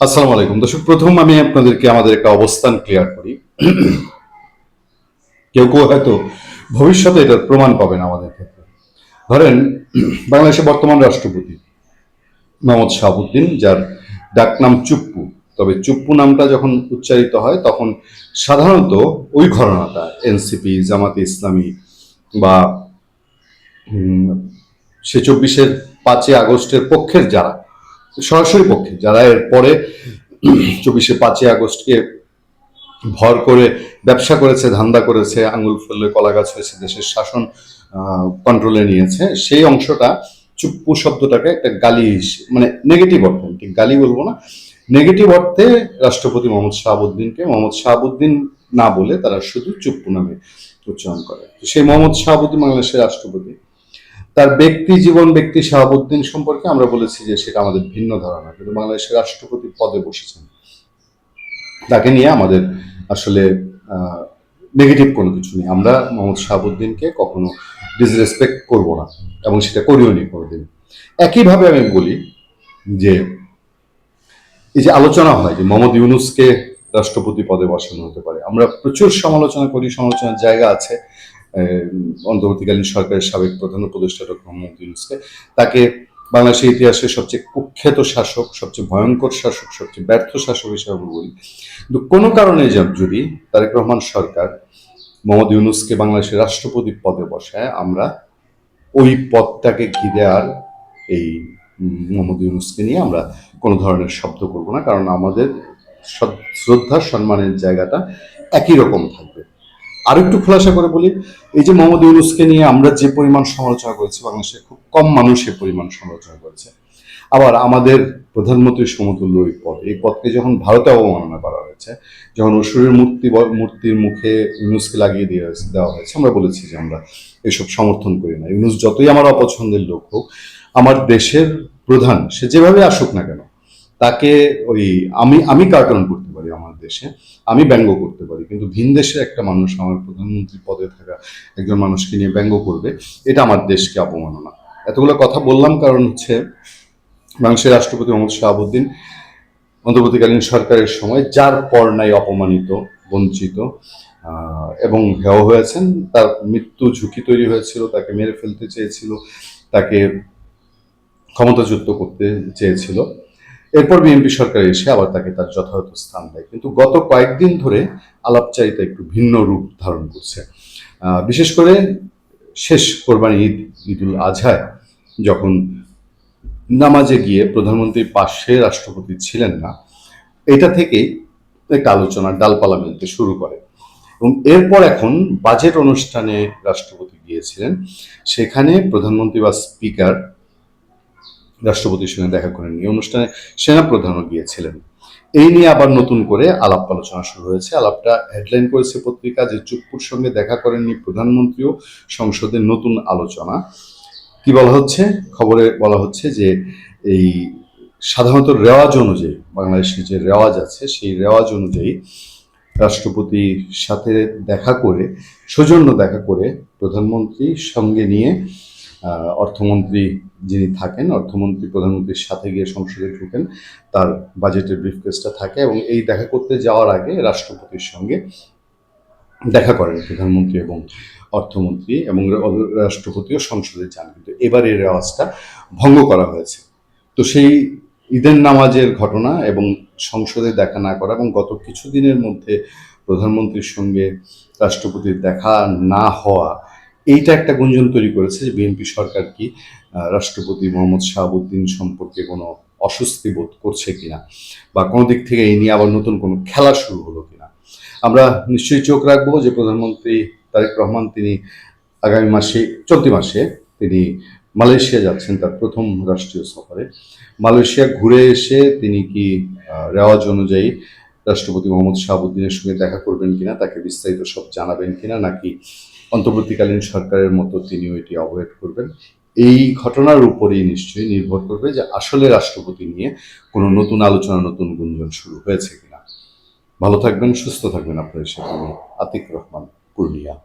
আসসালামু আলাইকুম দর্শক। প্রথম আমি আপনাদেরকে আমাদের একটা অবস্থান ক্লিয়ার করি। কেউ কেউ হয়তো ভবিষ্যতে এটার প্রমাণ পাবেন আমাদের ক্ষেত্রে। ধরেন, বাংলাদেশের বর্তমান রাষ্ট্রপতি মোহাম্মদ শাহাবুদ্দিন, যার ডাকনাম চুপ্পু। তবে চুপ্পু নামটা যখন উচ্চারিত হয় তখন সাধারণত ওই ঘটনাটা এনসিপি, জামাতে ইসলামী বা সে 24-5 আগস্টের পক্ষের যারা, সরাসরি পক্ষে যারা এর পরে 24-5 আগস্টকে ভর করে ব্যবসা করেছে, ধান্দা করেছে, আঙুল ফুললে কলা গাছ হয়েছে, দেশের শাসন কন্ট্রোলে নিয়েছে, সেই অংশটা চুপ্পু শব্দটাকে একটা গালি, মানে নেগেটিভ অর্থে, ঠিক গালি বলবো না, নেগেটিভ অর্থে রাষ্ট্রপতি মোহাম্মদ শাহাবুদ্দিনকে মোহাম্মদ শাহাবুদ্দিন না বলে তারা শুধু চুপ্পু নামে উচ্চারণ করে। সেই মোহাম্মদ শাহাবুদ্দিন বাংলাদেশের রাষ্ট্রপতি। তার ব্যক্তি জীবন, ব্যক্তি শাহাবুদ্দিন সম্পর্কে আমরা বলেছি যে সেটা আমাদের ভিন্ন ধারণা, কিন্তু বাংলাদেশের রাষ্ট্রপতি পদে বসেছেন, তাকে নিয়ে আমাদের আসলে নেগেটিভ কোনো কিছু নেই। আমরা মোহাম্মদ শাহাবুদ্দিনকে কখনো ডিসরেসপেক্ট করব না, এবং সেটা করিও নি কোনোদিন। একইভাবে আমি বলি যে এই যে আলোচনা হয় যে মোহাম্মদ ইউনূসকে রাষ্ট্রপতি পদে বসানো হতে পারে, আমরা প্রচুর সমালোচনা করি, সমালোচনার জায়গা আছে। অন্তর্বর্তীকালীন সরকারের সাবেক প্রধান উপদেষ্টা ডক্টর মোহাম্মদ ইউনূসকে, তাকে বাংলাদেশের ইতিহাসে সবচেয়ে কুখ্যাত শাসক, সবচেয়ে ভয়ঙ্কর শাসক, সবচেয়ে ব্যর্থ শাসক হিসেবে বলি। কিন্তু কোনো কারণে যদি তারেক রহমান সরকার মোহাম্মদ ইউনূসকে বাংলাদেশের রাষ্ট্রপতি পদে বসায়, আমরা ওই পদটাকে ঘিরে আর এই মোহাম্মদ ইউনূসকে নিয়ে আমরা কোনো ধরনের শব্দ করব না, কারণ আমাদের শ্রদ্ধা সম্মানের জায়গাটা একই রকম থাকবে। আর একটু খোলাসা করে বলি, এই যে মোহাম্মদ ইউনূসকে নিয়ে আমরা যে পরিমাণ সমালোচনা করেছি, বাংলাদেশে খুব কম মানুষ এ পরিমাণ সমালোচনা করেছে। আবার আমাদের প্রধানমন্ত্রীর সমতুল্য এই পদ, এই পদকে যখন ভারতে অবমাননা করা হয়েছে, যখন অসুরের মূর্তির মুখে ইউনূসকে লাগিয়ে দেওয়া হয়েছে, আমরা বলেছি যে আমরা এসব সমর্থন করি না। ইউনূস যতই আমার অপছন্দের লোক হোক, আমার দেশের প্রধান, সে যেভাবে আসুক না কেন, তাকে ওই আমি আমি কার্টুন করতে পারি আমার দেশে, আমি ব্যঙ্গ করতে পারি, কিন্তু ভিন দেশের একটা মানুষ আমার প্রধানমন্ত্রী পদে থাকা একজন মানুষকে নিয়ে ব্যঙ্গ করবে, এটা আমার দেশকে অবমাননা। এতগুলো কথা বললাম কারণ হচ্ছে বাংলাদেশের রাষ্ট্রপতি মোহাম্মদ শাহাবুদ্দিন অন্তর্বর্তীকালীন সরকারের সময় যার পর নাই অপমানিত, বঞ্চিত এবং হেয় হয়েছেন। তার মৃত্যু ঝুঁকি তৈরি হয়েছিল, তাকে মেরে ফেলতে চেয়েছিল, তাকে ক্ষমতাচ্যুত করতে চেয়েছিল। এরপর বিএনপি সরকার এসে আবার তাকে তার যথাযথ স্থান দেয়, কিন্তু গত কয়েকদিন ধরে আলাপচারিতা একটু ভিন্ন রূপ ধারণ করছে। বিশেষ করে শেষ কোরবানি ঈদ, ঈদুল আজহায় যখন নামাজে গিয়ে প্রধানমন্ত্রীর পাশে রাষ্ট্রপতি ছিলেন না, এটা থেকেই একটা আলোচনা ডালপালা মেলতে শুরু করে। এবং এরপর এখন বাজেট অনুষ্ঠানে রাষ্ট্রপতি গিয়েছিলেন, সেখানে প্রধানমন্ত্রী বা স্পিকার রাষ্ট্রপতির সঙ্গে দেখা করেননি, অনুষ্ঠানে সেনাপ্রধানও গিয়েছিলেন। এই নিয়ে আবার নতুন করে আলাপ আলোচনা শুরু হয়েছে। আলাপটা হেডলাইন করেছে পত্রিকা যে চুপ্পুর সঙ্গে দেখা করেননি প্রধানমন্ত্রীও, সংসদের নতুন আলোচনা। কি বলা হচ্ছে খবরে? বলা হচ্ছে যে এই সাধারণত রেওয়াজ অনুযায়ী, বাংলাদেশে যে রেওয়াজ আছে সেই রেওয়াজ অনুযায়ী রাষ্ট্রপতির সাথে দেখা করে, সৌজন্য দেখা করে প্রধানমন্ত্রীর সঙ্গে নিয়ে অর্থমন্ত্রী যিনি থাকেন, অর্থমন্ত্রী প্রধানমন্ত্রীর সাথে গিয়ে সংসদে ঢুকেন, তার বাজেটের ব্রিফকেসটা থাকে, এবং এই দেখা করতে যাওয়ার আগে রাষ্ট্রপতির সঙ্গে দেখা করেন প্রধানমন্ত্রী এবং অর্থমন্ত্রী, এবং রাষ্ট্রপতিও সংসদে যান। কিন্তু এবার এই রেওয়াজটা ভঙ্গ করা হয়েছে। তো সেই ঈদের নামাজের ঘটনা এবং সংসদে দেখা না করা, এবং গত কিছুদিনের মধ্যে প্রধানমন্ত্রীর সঙ্গে রাষ্ট্রপতির দেখা না হওয়া, এইটা একটা গুঞ্জন তৈরি করেছে যে বিএনপি সরকার কি রাষ্ট্রপতি মোহাম্মদ শাহাবুদ্দিন সম্পর্কে কোনো অস্বস্তি বোধ করছে কিনা, বা কোনো দিক থেকে এই নিয়ে আবার নতুন কোনো খেলা শুরু হলো কিনা। আমরা নিশ্চয়ই চোখ রাখবো যে প্রধানমন্ত্রী তারেক রহমান তিনি আগামী মাসে, চলতি মাসে তিনি মালয়েশিয়া যাচ্ছেন তার প্রথম রাষ্ট্রীয় সফরে। মালয়েশিয়া ঘুরে এসে তিনি কি রেওয়াজ অনুযায়ী রাষ্ট্রপতি মোহাম্মদ শাহাবুদ্দিনের সঙ্গে দেখা করবেন কিনা, তাকে বিস্তারিত সব জানাবেন কিনা, নাকি অন্তর্বর্তীকালীন সরকারের মতো তিনিও এটি অ্যাভয়েড করবেন, এই ঘটনার উপরেই নিশ্চয়ই নির্ভর করবে যে আসলে রাষ্ট্রপতি নিয়ে কোনো নতুন আলোচনা, নতুন গুঞ্জন শুরু হয়েছে কিনা। ভালো থাকবেন, সুস্থ থাকবেন। আপনাদের সাথে আমি আতিক রহমান, পূর্ণিয়া।